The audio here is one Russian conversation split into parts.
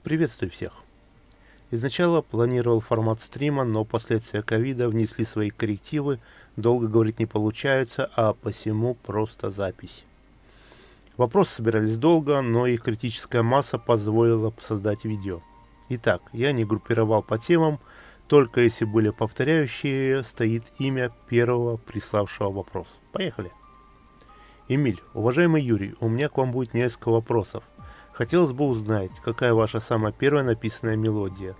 Приветствую всех! Изначально планировал формат стрима, но последствия ковида внесли свои коррективы, долго говорить не получается, а посему просто запись. Вопросы собирались долго, но их критическая масса позволила создать видео. Итак, я не группировал по темам, только если были повторяющие, стоит имя первого приславшего вопрос. Поехали! Эмиль, уважаемый Юрий, у меня к вам будет несколько вопросов. Хотелось бы узнать, какая ваша самая первая написанная мелодия,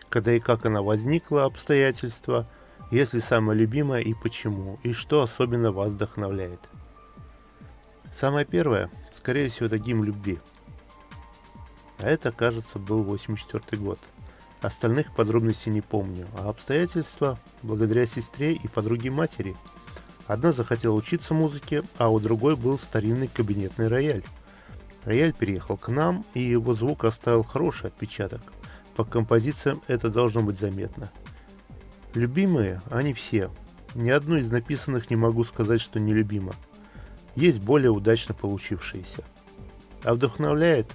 когда и как она возникла, обстоятельства, если самая любимая и почему, и что особенно вас вдохновляет. Самая первая, скорее всего, это гимн любви. А это, кажется, был 84 год. Остальных подробностей не помню, а обстоятельства благодаря сестре и подруге матери. Одна захотела учиться музыке, а у другой был старинный кабинетный рояль. Рояль переехал к нам, и его звук оставил хороший отпечаток. По композициям это должно быть заметно. Любимые они все. Ни одну из написанных не могу сказать, что нелюбима. Есть более удачно получившиеся. А вдохновляет?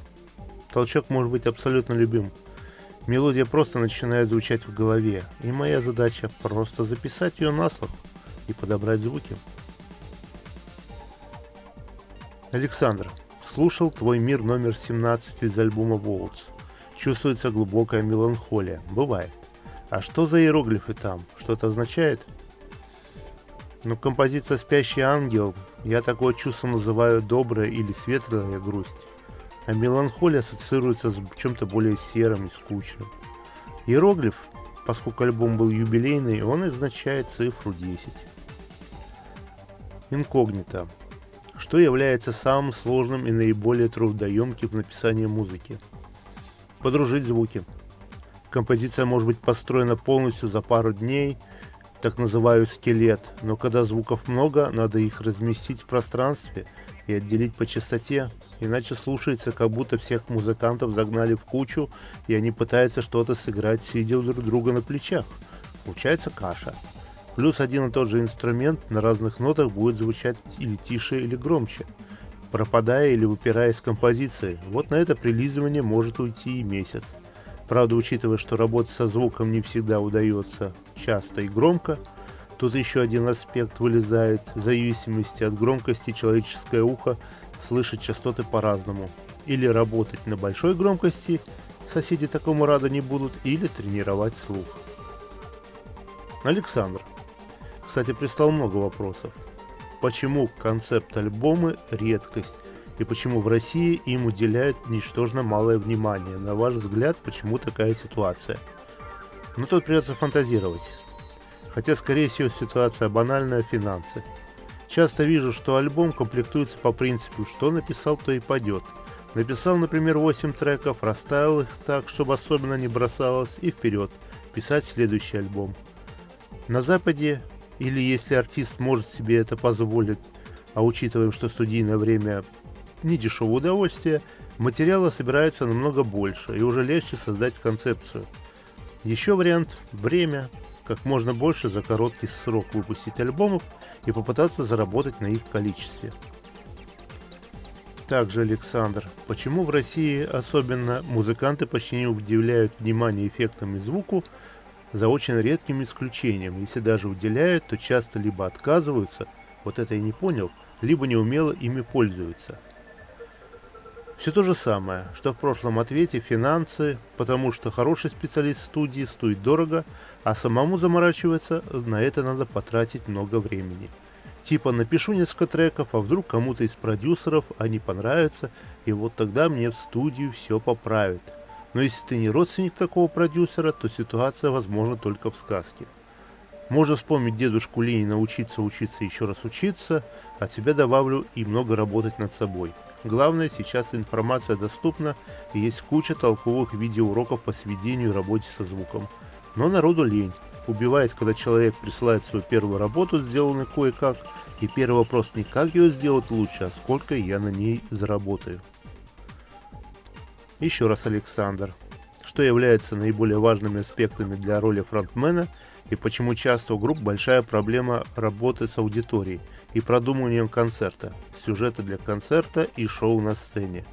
Толчок может быть абсолютно любым. Мелодия просто начинает звучать в голове, и моя задача просто записать ее на слух и подобрать звуки. Александр. Слушал твой мир номер 17 из альбома Волтс. Чувствуется глубокая меланхолия. Бывает. А что за иероглифы там? Что-то означает? Ну, композиция «Спящий ангел», я такое чувство называю добрая или светлая грусть. А меланхолия ассоциируется с чем-то более серым и скучным. Иероглиф, поскольку альбом был юбилейный, он означает цифру 10. Инкогнито. Что является самым сложным и наиболее трудоемким в написании музыки? Подружить звуки. Композиция может быть построена полностью за пару дней, так называемый скелет, но когда звуков много, надо их разместить в пространстве и отделить по частоте, иначе слушается, как будто всех музыкантов загнали в кучу, и они пытаются что-то сыграть, сидя друг друга на плечах. Получается каша. Плюс один и тот же инструмент на разных нотах будет звучать или тише, или громче, пропадая или выпирая из композиции. Вот на это прилизывание может уйти и месяц. Правда, учитывая, что работать со звуком не всегда удается часто и громко, тут еще один аспект вылезает. В зависимости от громкости человеческое ухо слышит частоты по-разному. Или работать на большой громкости, соседи такому рады не будут, или тренировать слух. Александр. Кстати, прислал много вопросов. Почему концепт-альбомы – редкость? И почему в России им уделяют ничтожно малое внимание? На ваш взгляд, почему такая ситуация? Ну, тут придется фантазировать. Хотя, скорее всего, ситуация банальная – финансы. Часто вижу, что альбом комплектуется по принципу «что написал, то и пойдет». Написал, например, 8 треков, расставил их так, чтобы особенно не бросалось, и вперед, писать следующий альбом. На Западе, или если артист может себе это позволить, а учитывая, что студийное время не дешевое удовольствие, материала собирается намного больше и уже легче создать концепцию. Еще вариант – время, как можно больше за короткий срок выпустить альбомов и попытаться заработать на их количестве. Также, Александр, почему в России особенно музыканты почти не уделяют внимания эффектам и звуку, за очень редким исключением? Если даже уделяют, то часто либо отказываются, вот это я не понял, либо неумело ими пользуются. Все то же самое, что в прошлом ответе: финансы, потому что хороший специалист в студии стоит дорого, а самому заморачиваться, на это надо потратить много времени. Типа напишу несколько треков, а вдруг кому-то из продюсеров они понравятся, и вот тогда мне в студию все поправят. Но если ты не родственник такого продюсера, то ситуация возможна только в сказке. Можно вспомнить дедушку Ленина «учиться, еще раз учиться», от себя добавлю и много работать над собой. Главное, сейчас информация доступна и есть куча толковых видеоуроков по сведению и работе со звуком. Но народу лень. Убивает, когда человек присылает свою первую работу, сделанную кое-как, и первый вопрос не как ее сделать лучше, а сколько я на ней заработаю. Еще раз, Александр. Что является наиболее важными аспектами для роли фронтмена и почему часто у групп большая проблема работы с аудиторией и продумыванием концерта, сюжета для концерта и шоу на сцене?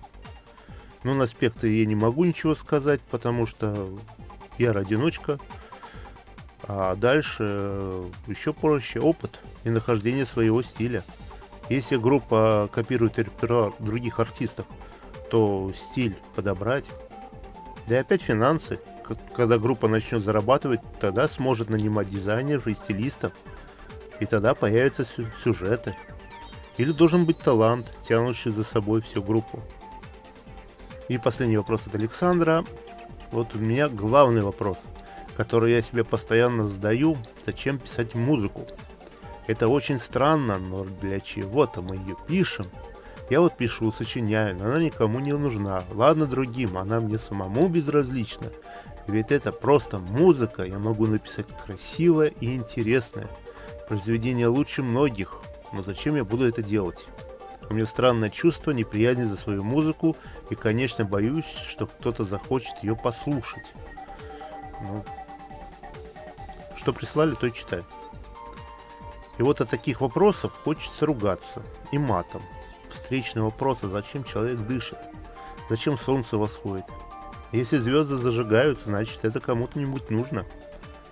Но на спектре я не могу ничего сказать, потому что я одиночка. А дальше еще проще опыт и нахождение своего стиля. Если группа копирует репертуар других артистов, то стиль подобрать. Да и опять финансы. Когда группа начнет зарабатывать, тогда сможет нанимать дизайнеров и стилистов. И тогда появятся сюжеты. Или должен быть талант, тянущий за собой всю группу. И последний вопрос от Александра. Вот у меня главный вопрос, который я себе постоянно задаю. Зачем писать музыку? Это очень странно, но для чего-то мы ее пишем. Я вот пишу, сочиняю, но она никому не нужна. Ладно другим, она мне самому безразлична. Ведь это просто музыка, я могу написать красивое и интересное. Произведение лучше многих, но зачем я буду это делать? У меня странное чувство неприязни за свою музыку, и, конечно, боюсь, что кто-то захочет ее послушать. Ну, что прислали, то и читаю. И вот от таких вопросов хочется ругаться и матом. Встречный вопрос: а зачем человек дышит? Зачем солнце восходит? Если звезды зажигаются, значит это кому-то-нибудь нужно.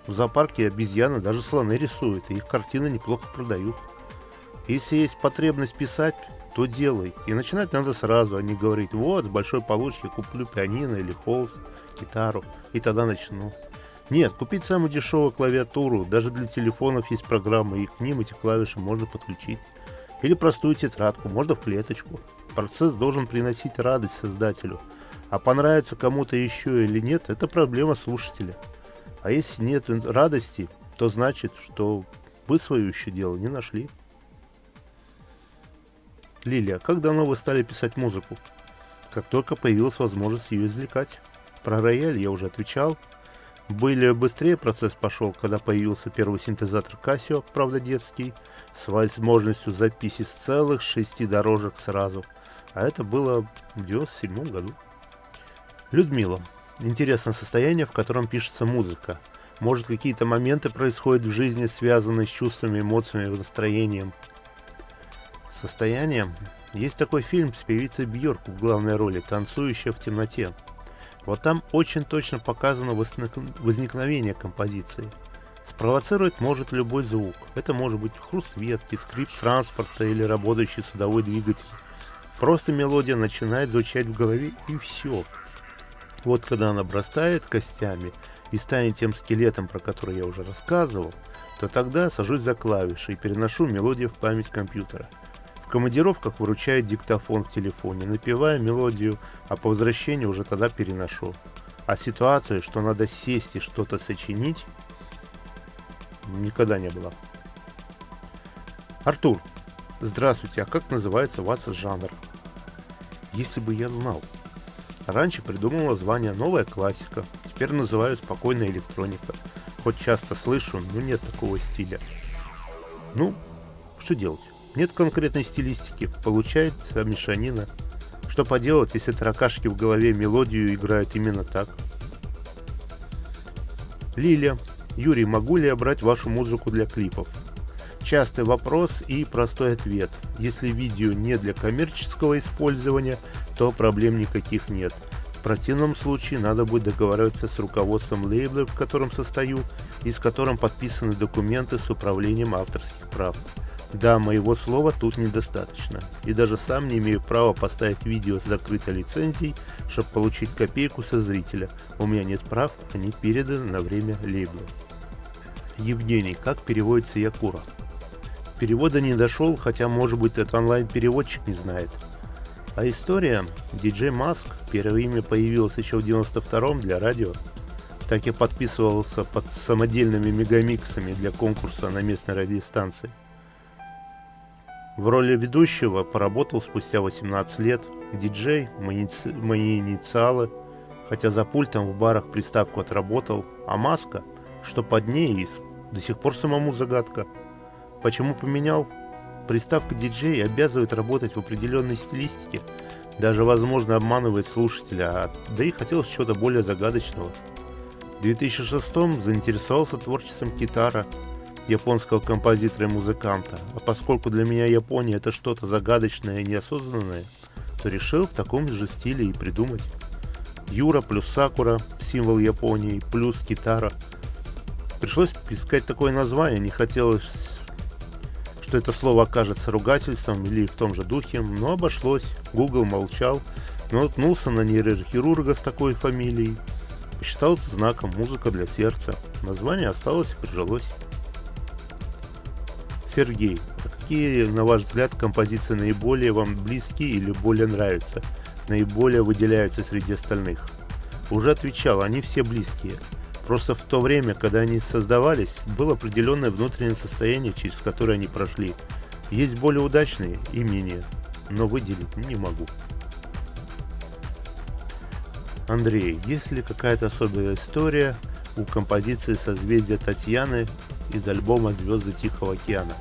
В зоопарке обезьяны даже слоны рисуют, и их картины неплохо продают. Если есть потребность писать, то делай. И начинать надо сразу, а не говорить: вот, с большой получки куплю пианино или холст, гитару, и тогда начну. Нет, купить самую дешевую клавиатуру, даже для телефонов есть программы, и к ним эти клавиши можно подключить. Или простую тетрадку, можно в клеточку. Процесс должен приносить радость создателю. А понравится кому-то еще или нет, это проблема слушателя. А если нет радости, то значит, что вы свое еще дело не нашли. Лилия, как давно вы стали писать музыку? Как только появилась возможность ее извлекать. Про рояль я уже отвечал. Более быстрее процесс пошел, когда появился первый синтезатор Casio, правда детский, с возможностью записи с целых 6 дорожек сразу. А это было в 1997 году. Людмила. Интересное состояние, в котором пишется музыка. Может, какие-то моменты происходят в жизни, связанные с чувствами, эмоциями, настроением. Состояние. Есть такой фильм с певицей Бьорк в главной роли, танцующая в темноте. Вот там очень точно показано возникновение композиции. Спровоцировать может любой звук. Это может быть хруст ветки, скрип транспорта или работающий судовой двигатель. Просто мелодия начинает звучать в голове, и все. Вот когда она обрастает костями и станет тем скелетом, про который я уже рассказывал, то тогда сажусь за клавиши и переношу мелодию в память компьютера. В командировках выручает диктофон в телефоне, напеваю мелодию, а по возвращению уже тогда переношу. А ситуация, что надо сесть и что-то сочинить, никогда не было. Артур, здравствуйте, а как называется у вас жанр? Если бы я знал. Раньше придумал название «Новая классика», теперь называю «Спокойная электроника». Хоть часто слышу, но нет такого стиля. Ну, что делать? Нет конкретной стилистики, получается мешанина. Что поделать, если таракашки в голове мелодию играют именно так? Лилия. Юрий, могу ли я брать вашу музыку для клипов? Частый вопрос и простой ответ. Если видео не для коммерческого использования, то проблем никаких нет. В противном случае надо будет договариваться с руководством лейбла, в котором состою, и с которым подписаны документы с управлением авторских прав. Да, моего слова тут недостаточно. И даже сам не имею права поставить видео с закрытой лицензией, чтобы получить копейку со зрителя. У меня нет прав, они переданы на время лейбла. Евгений, как переводится Якура? Перевода не дошел, хотя, может быть, этот онлайн-переводчик не знает. А история? DJ Mask, первое имя появилось еще в 92-м для радио. Так я подписывался под самодельными мегамиксами для конкурса на местной радиостанции. В роли ведущего поработал спустя 18 лет. Диджей, мои инициалы, хотя за пультом в барах приставку отработал, а маска, что под ней, до сих пор самому загадка. Почему поменял? Приставка диджей обязывает работать в определенной стилистике, даже, возможно, обманывает слушателя, да и хотелось чего-то более загадочного. В 2006-м заинтересовался творчеством Китара, японского композитора и музыканта, а поскольку для меня Япония это что-то загадочное и неосознанное, что решил в таком же стиле и придумать. Юра плюс Сакура, символ Японии, плюс Китара. Пришлось искать такое название, не хотелось, что это слово окажется ругательством или в том же духе, но обошлось. Google молчал, но наткнулся на нейрохирурга с такой фамилией. Посчитал это знаком «Музыка для сердца». Название осталось и прижилось. Сергей, а какие, на ваш взгляд, композиции наиболее вам близки или более нравятся, наиболее выделяются среди остальных? Уже отвечал, они все близкие. Просто в то время, когда они создавались, было определенное внутреннее состояние, через которое они прошли. Есть более удачные и менее, но выделить не могу. Андрей, есть ли какая-то особенная история у композиции «Созвездие Татьяны» из альбома «Звезды Тихого океана»?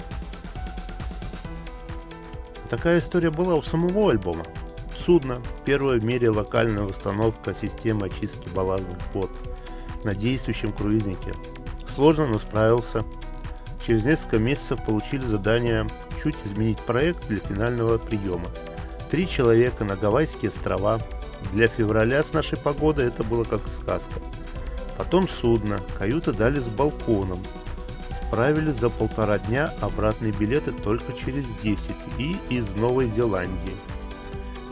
Такая история была у самого альбома. «Судно» — первая в мире локальная установка системы очистки балластных вод на действующем круизнике. Сложно, но справился. Через несколько месяцев получили задание чуть изменить проект для финального приема. 3 человека на Гавайские острова. Для февраля с нашей погодой это было как сказка. Потом судно, каюты дали с балконом. Справились за 1,5 дня, обратные билеты только через 10 и из Новой Зеландии.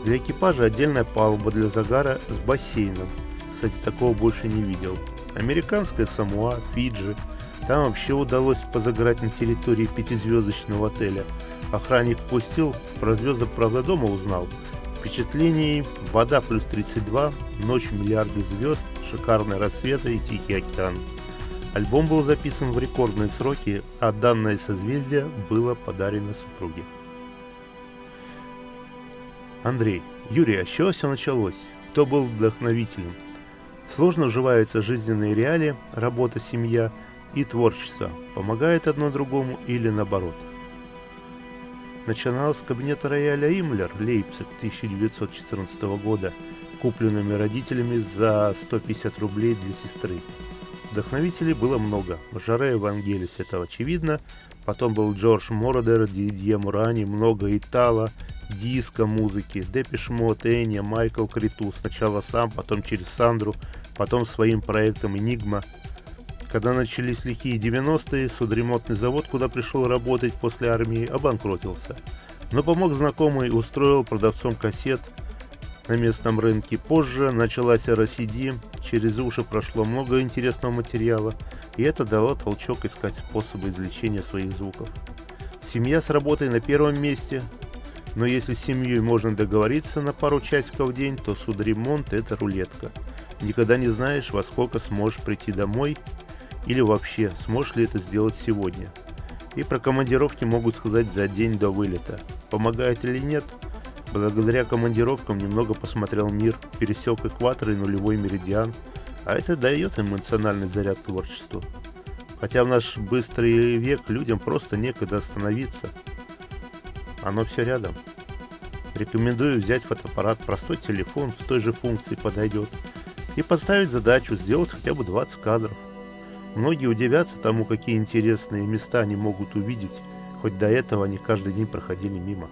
Для экипажа отдельная палуба для загара с бассейном. Кстати, такого больше не видел. Американская Самоа, Фиджи. Там вообще удалось позагорать на территории 5-звездочного отеля. Охранник пустил, про звезды, правда, дома узнал. Впечатлений: вода плюс 32, ночь миллиарды звезд, шикарные рассветы и Тихий океан. Альбом был записан в рекордные сроки, а данное созвездие было подарено супруге. Андрей, Юрий, а с чего все началось? Кто был вдохновителем? Сложно уживаются жизненные реалии, работа, семья и творчество. Помогает одно другому или наоборот? Начиналось с кабинета рояля Имлер, Лейпциг, 1914 года, купленными родителями за 150 рублей для сестры. Вдохновителей было много. Жаре Вангелис, это очевидно. Потом был Джордж Мородер, Дидье Мурани, много итало, диско музыки, Депеш Мод, Эня, Майкл Криту. Сначала сам, потом через Сандру, потом своим проектом Энигма. Когда начались лихие 90-е, судоремонтный завод, куда пришел работать после армии, обанкротился. Но помог знакомый, устроил продавцом кассет на местном рынке. Позже началась RCD, через уши прошло много интересного материала, и это дало толчок искать способы извлечения своих звуков. Семья с работой на первом месте, но если с семьей можно договориться на пару часиков в день, то судоремонт — это рулетка. Никогда не знаешь, во сколько сможешь прийти домой, или вообще, сможешь ли это сделать сегодня. И про командировки могут сказать за день до вылета. Помогает или нет? Благодаря командировкам немного посмотрел мир, пересек экватор и нулевой меридиан, а это дает эмоциональный заряд творчеству. Хотя в наш быстрый век людям просто некогда остановиться. Оно все рядом. Рекомендую взять фотоаппарат, простой телефон с той же функцией подойдет, и поставить задачу сделать хотя бы 20 кадров. Многие удивятся тому, какие интересные места они могут увидеть, хоть до этого они каждый день проходили мимо.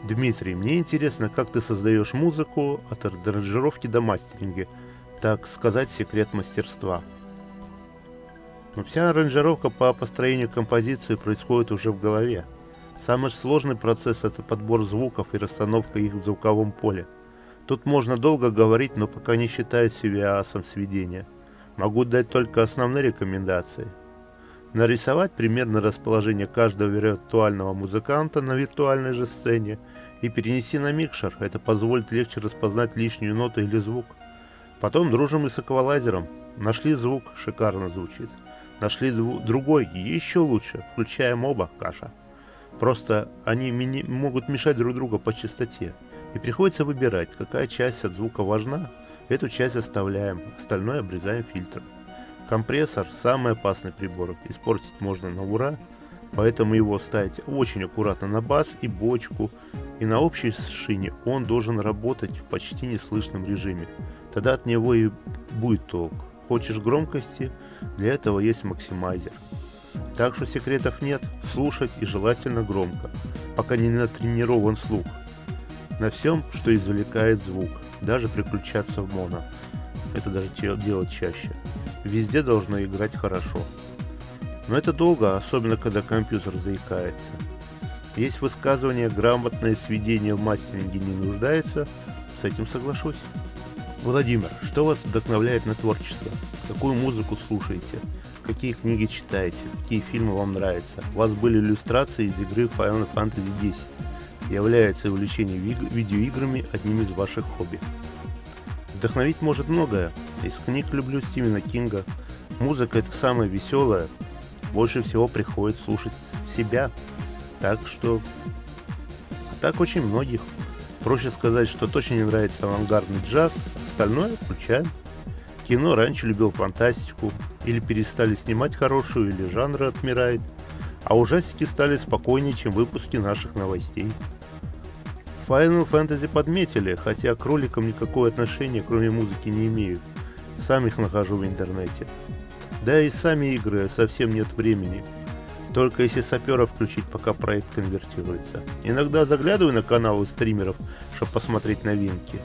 Дмитрий, мне интересно, как ты создаешь музыку от аранжировки до мастеринга, так сказать, секрет мастерства. Но вся аранжировка по построению композиции происходит уже в голове. Самый сложный процесс — это подбор звуков и расстановка их в звуковом поле. Тут можно долго говорить, но пока не считаю себя асом сведения. Могу дать только основные рекомендации. Нарисовать примерно расположение каждого виртуального музыканта на виртуальной же сцене и перенести на микшер. Это позволит легче распознать лишнюю ноту или звук. Потом дружим и с эквалайзером. Нашли звук, шикарно звучит. Нашли другой, еще лучше. Включаем оба, каша. Просто они могут мешать друг другу по частоте. И приходится выбирать, какая часть от звука важна. Эту часть оставляем, остальное обрезаем фильтром. Компрессор – самый опасный прибор, испортить можно на ура, поэтому его ставить очень аккуратно на бас и бочку, и на общей шине он должен работать в почти неслышном режиме. Тогда от него и будет толк. Хочешь громкости? Для этого есть максимайзер. Так что секретов нет, слушать и желательно громко, пока не натренирован слух. На всем, что извлекает звук, даже переключаться в моно. Это даже делать чаще. Везде должно играть хорошо. Но это долго, особенно когда компьютер заикается. Есть высказывание «грамотное сведение в мастеринге не нуждается». С этим соглашусь. Владимир, что вас вдохновляет на творчество? Какую музыку слушаете? Какие книги читаете? Какие фильмы вам нравятся? У вас были иллюстрации из игры Final Fantasy X. Является увлечение видеоиграми одним из ваших хобби? Вдохновить может многое. Из книг люблю Стивена Кинга. Музыка — это самое веселое. Больше всего приходит слушать себя. Так что... Так очень многих. Проще сказать, что точно не нравится авангардный джаз, остальное включаем. Кино раньше любил фантастику, или перестали снимать хорошую, или жанр отмирает. А ужастики стали спокойнее, чем выпуски наших новостей. Final Fantasy подметили, хотя к роликам никакого отношения, кроме музыки, не имеют. Сам их нахожу в интернете. Да и сами игры совсем нет времени. Только если сапера включить, пока проект конвертируется. Иногда заглядываю на каналы стримеров, чтобы посмотреть новинки.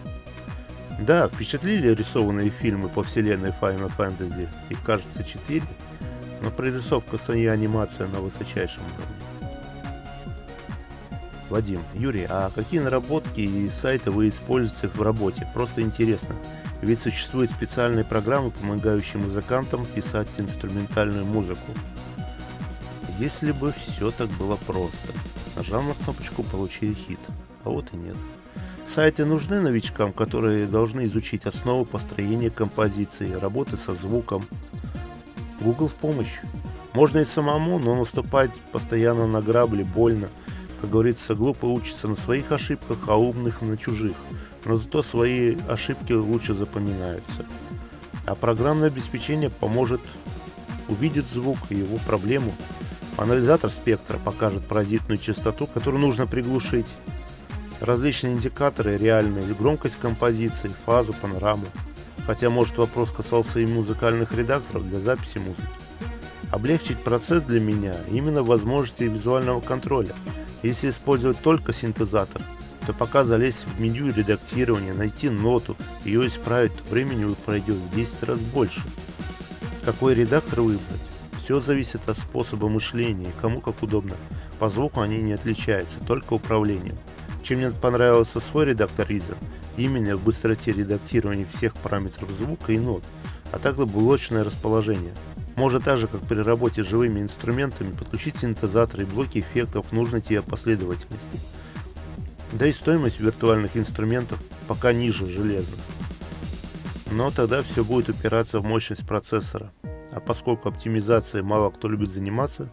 Да, впечатлили рисованные фильмы по вселенной Final Fantasy. Их, кажется, 4. Но прорисовка и анимация на высочайшем уровне. Вадим, Юрий, а какие наработки и сайты вы используете в работе? Просто интересно. Ведь существуют специальные программы, помогающие музыкантам писать инструментальную музыку. Если бы все так было просто. Нажал на кнопочку, получили хит. А вот и нет. Сайты нужны новичкам, которые должны изучить основы построения композиции, работы со звуком. Google в помощь. Можно и самому, но наступать постоянно на грабли больно. Как говорится, глупо учатся на своих ошибках, а умных на чужих. Но зато свои ошибки лучше запоминаются. А программное обеспечение поможет увидеть звук и его проблему. Анализатор спектра покажет паразитную частоту, которую нужно приглушить. Различные индикаторы, реальная громкость композиции, фазу, панораму. Хотя, может, вопрос касался и музыкальных редакторов для записи музыки. Облегчить процесс для меня именно возможности визуального контроля. Если использовать только синтезатор, то пока залезть в меню редактирования, найти ноту, ее исправить, то времени пройдет в 10 раз больше. Какой редактор выбрать? Все зависит от способа мышления, кому как удобно. По звуку они не отличаются, только управлением. Чем мне понравился свой редактор Reason, именно в быстроте редактирования всех параметров звука и нот, а также блочное расположение. Можно так же, как при работе с живыми инструментами, подключить синтезаторы и блоки эффектов в нужной тебе последовательности. Да и стоимость виртуальных инструментов пока ниже железных. Но тогда все будет упираться в мощность процессора. А поскольку оптимизацией мало кто любит заниматься,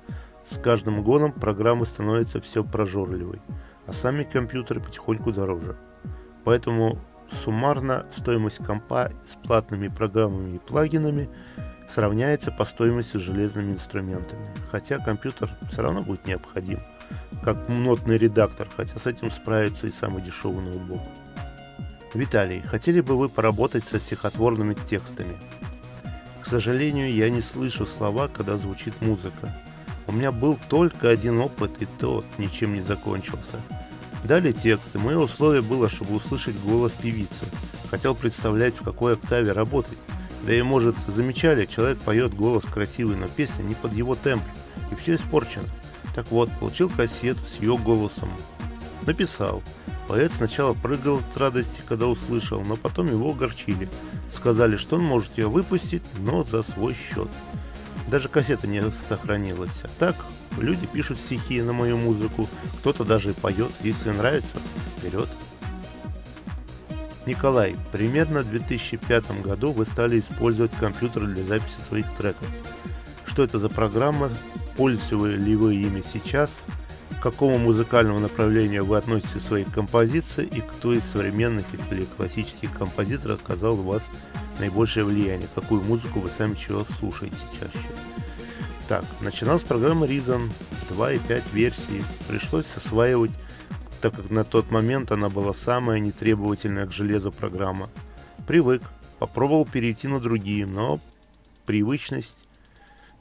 с каждым годом программы становятся все прожорливой, а сами компьютеры потихоньку дороже. Поэтому суммарно стоимость компа с платными программами и плагинами сравняется по стоимости с железными инструментами. Хотя компьютер все равно будет необходим, как нотный редактор, хотя с этим справится и самый дешевый ноутбук. Виталий, хотели бы вы поработать со стихотворными текстами? К сожалению, я не слышу слова, когда звучит музыка. У меня был только один опыт, и тот ничем не закончился. Дали тексты, мое условие было, чтобы услышать голос певицы. Хотел представлять, в какой октаве работать. Да и, может, замечали, человек поет, голос красивый, но песня не под его темп, и все испорчено. Так вот, получил кассету с ее голосом. Написал. Поэт сначала прыгал от радости, когда услышал, но потом его огорчили. Сказали, что он может ее выпустить, но за свой счет. Даже кассета не сохранилась. А так, люди пишут стихи на мою музыку, кто-то даже и поет. Если нравится, вперед. Николай, примерно в 2005 году вы стали использовать компьютер для записи своих треков. Что это за программа? Пользуете ли вы ими сейчас? К какому музыкальному направлению вы относите свои композиции и кто из современных или классических композиторов оказал у вас наибольшее влияние? Какую музыку вы сами чего слушаете чаще? Так, начинал с программы Reason 2.5 версии. Пришлось осваивать, так как на тот момент она была самая нетребовательная к железу программа. Привык, попробовал перейти на другие, но привычность,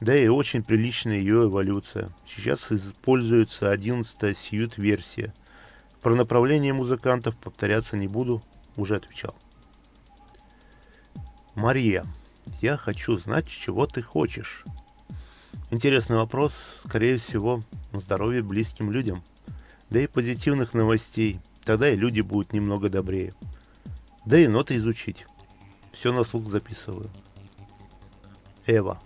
да и очень приличная ее эволюция. Сейчас используется 11-я Suite версия. Про направление музыкантов повторяться не буду, уже отвечал. Мария, я хочу знать, чего ты хочешь. Интересный вопрос, скорее всего, на здоровье близким людям. Да и позитивных новостей, тогда и люди будут немного добрее. Да и ноты изучить. Все на слух записываю. Эва,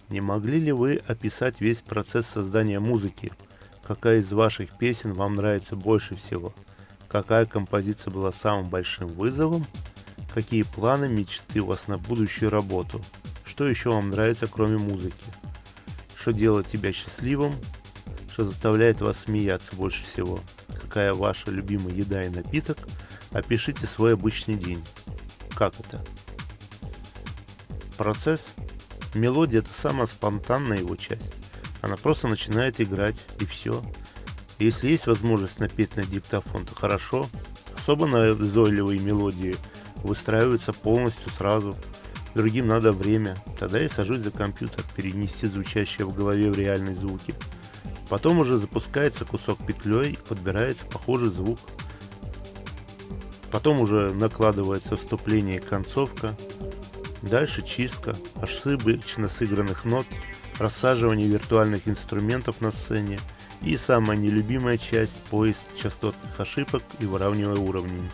не могли ли вы описать весь процесс создания музыки? Какая из ваших песен вам нравится больше всего? Какая композиция была самым большим вызовом? Какие планы, мечты у вас на будущую работу? Что еще вам нравится, кроме музыки? Что делает тебя счастливым? Что заставляет вас смеяться больше всего? Какая ваша любимая еда и напиток? Опишите свой обычный день. Как это? Процесс. Мелодия – это самая спонтанная его часть. Она просто начинает играть, и все. Если есть возможность напеть на диктофон, то хорошо. Особо назойливые мелодии выстраиваются полностью сразу. Другим надо время. Тогда я сажусь за компьютер, перенести звучащее в голове в реальные звуки. Потом уже запускается кусок петлей и подбирается похожий звук. Потом уже накладывается вступление и концовка. Дальше чистка, ошибочно сыгранных нот, рассаживание виртуальных инструментов на сцене и самая нелюбимая часть – поиск частотных ошибок и выравнивание уровней.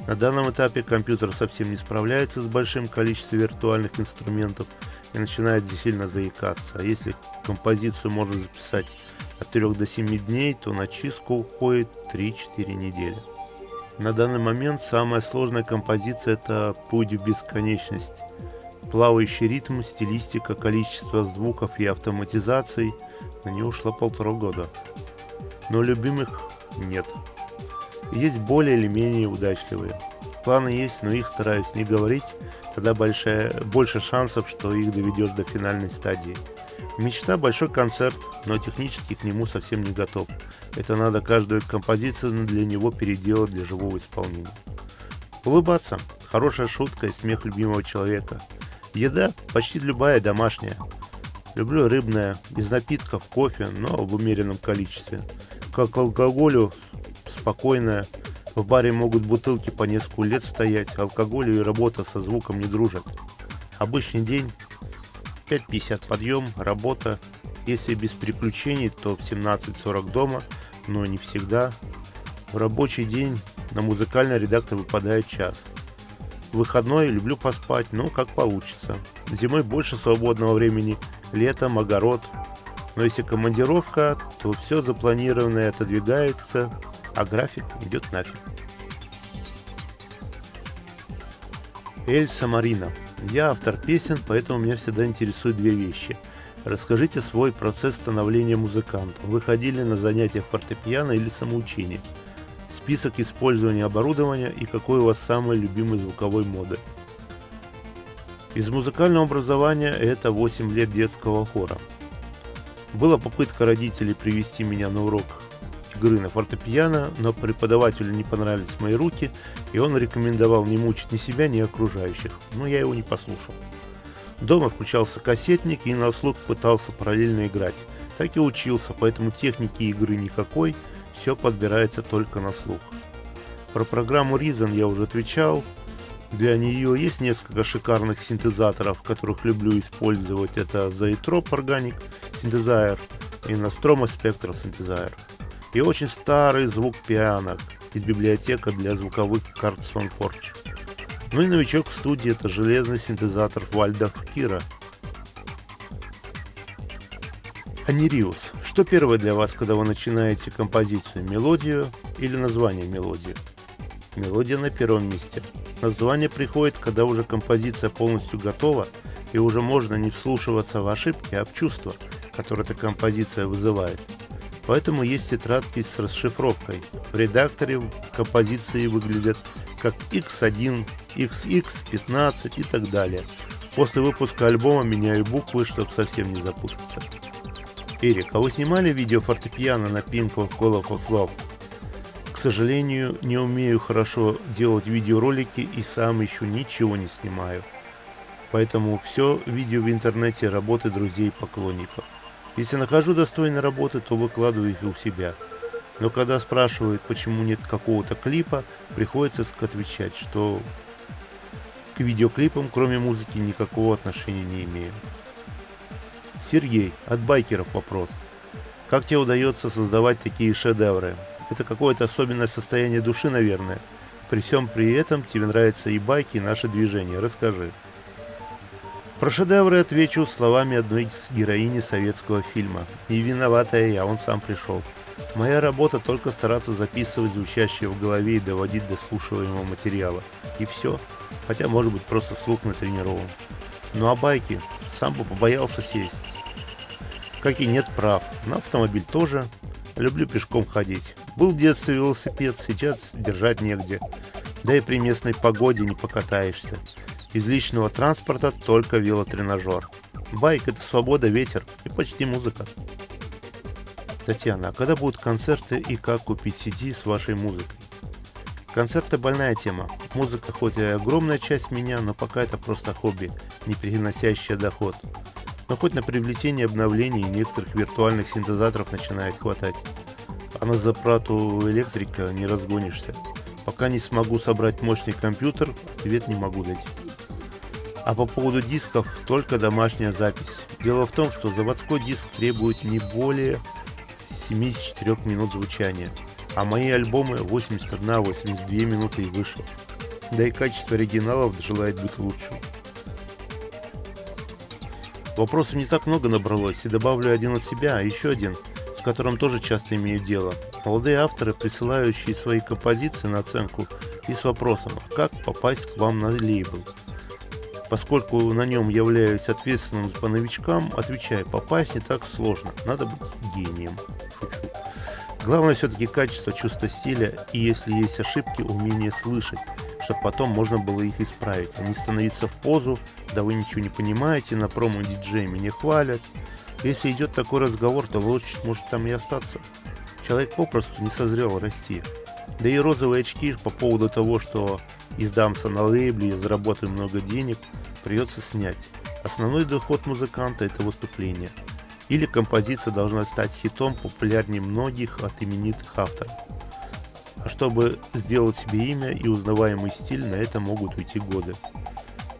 На данном этапе компьютер совсем не справляется с большим количеством виртуальных инструментов и начинает сильно заикаться. А если композицию можно записать от 3 до 7 дней, то на чистку уходит 3-4 недели. На данный момент самая сложная композиция – это «Путь в бесконечность». Плавающий ритм, стилистика, количество звуков и автоматизаций – на нее ушло 1,5 года. Но любимых нет. Есть более или менее удачливые. Планы есть, но их стараюсь не говорить, тогда больше шансов, что их доведешь до финальной стадии. Мечта – большой концерт, но технически к нему совсем не готов. Это надо каждую композицию для него переделать для живого исполнения. Улыбаться – хорошая шутка и смех любимого человека. Еда – почти любая домашняя. Люблю рыбное, из напитков, кофе, но в умеренном количестве. Как алкоголю – спокойная. В баре могут бутылки по несколько лет стоять, алкоголь и работа со звуком не дружат. Обычный день – 5:50 подъем, работа. Если без приключений, то в 17:40 дома, но не всегда. В рабочий день на музыкальный редактор выпадает час. В выходной люблю поспать, но как получится. Зимой больше свободного времени, летом огород. Но если командировка, то все запланированное отодвигается, а график идет нафиг. Эльса Марина. Я автор песен, поэтому меня всегда интересуют две вещи. Расскажите свой процесс становления музыкантом. Вы ходили на занятия фортепиано или самоучение? Список использования оборудования и какой у вас самый любимый звуковой модуль? Из музыкального образования это 8 лет детского хора. Была попытка родителей привести меня на урок игры на фортепиано, но преподавателю не понравились мои руки, и он рекомендовал не мучить ни себя, ни окружающих, но я его не послушал. Дома включался кассетник и на слух пытался параллельно играть. Так и учился, поэтому техники игры никакой, все подбирается только на слух. Про программу Reason я уже отвечал. Для нее есть несколько шикарных синтезаторов, которых люблю использовать. Это Zoetrope Organic синтезатор и Nostromo Spectral синтезатор. И очень старый звук пиано из библиотека для звуковых карт SoundForge. Ну и новичок в студии — это железный синтезатор Waldorf Kira. Анириус. Что первое для вас, когда вы начинаете композицию? Мелодию или название мелодии? Мелодия на первом месте. Название приходит, когда уже композиция полностью готова, и уже можно не вслушиваться в ошибки, а в чувства, которые эта композиция вызывает. Поэтому есть тетрадки с расшифровкой. В редакторе композиции выглядят как X1, XX, 15 и так далее. После выпуска альбома меняю буквы, чтобы совсем не запутаться. Эрик, а вы снимали видео фортепиано на Pink Call of Love? К сожалению, не умею хорошо делать видеоролики и сам еще ничего не снимаю. Поэтому все видео в интернете — работы друзей и поклонников. Если нахожу достойные работы, то выкладываю их у себя. Но когда спрашивают, почему нет какого-то клипа, приходится отвечать, что к видеоклипам, кроме музыки, никакого отношения не имею. Сергей, от байкеров вопрос. Как тебе удается создавать такие шедевры? Это какое-то особенное состояние души, наверное. При всем при этом тебе нравятся и байки, и наши движения. Расскажи. Про шедевры отвечу словами одной героини советского фильма. И виноватая я, он сам пришел. Моя работа только стараться записывать звучащее в голове и доводить до слушаемого материала. И все. Хотя, может быть, просто слух натренирован. Ну а байки? Сам бы побоялся сесть. Как и нет прав. На автомобиль тоже. Люблю пешком ходить. Был в детстве велосипед, сейчас держать негде. Да и при местной погоде не покатаешься. Из личного транспорта только велотренажер. Байк — это свобода, ветер и почти музыка. Татьяна, а когда будут концерты и как купить CD с вашей музыкой? Концерты — больная тема. Музыка хоть и огромная часть меня, но пока это просто хобби, не приносящее доход. Но хоть на приобретение обновлений некоторых виртуальных синтезаторов начинает хватать. А на заплату электрика не разгонишься. Пока не смогу собрать мощный компьютер, ответ не могу дать. А по поводу дисков, только домашняя запись. Дело в том, что заводской диск требует не более 74 минут звучания, а мои альбомы 81-82 минуты и выше. Да и качество оригиналов желает быть лучше. Вопросов не так много набралось, и добавлю один от себя, а еще один, с которым тоже часто имею дело. Молодые авторы, присылающие свои композиции на оценку и с вопросом, а как попасть к вам на лейбл. Поскольку на нем являюсь ответственным по новичкам, отвечаю, попасть не так сложно, надо быть гением. Шучу. Главное все-таки качество, чувство стиля и, если есть ошибки, умение слышать, чтобы потом можно было их исправить, а не становиться в позу, да вы ничего не понимаете, на промо диджей меня хвалят. Если идет такой разговор, то лучше может там и остаться. Человек попросту не созрел расти. Да и розовые очки по поводу того, что издамся на лейбле и заработаю много денег, придется снять. Основной доход музыканта — это выступление. Или композиция должна стать хитом популярнее многих от именитых авторов. А чтобы сделать себе имя и узнаваемый стиль, на это могут уйти годы.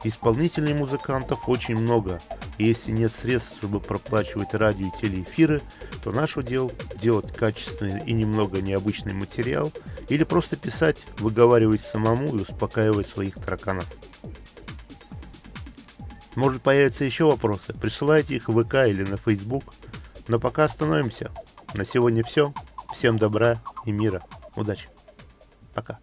Исполнителей музыкантов очень много, и если нет средств, чтобы проплачивать радио и телеэфиры, то наше дело делать качественный и немного необычный материал, или просто писать, выговаривать самому и успокаивать своих тараканов. Может появятся еще вопросы, присылайте их в ВК или на Facebook. Но пока остановимся. На сегодня все. Всем добра и мира. Удачи. Пока.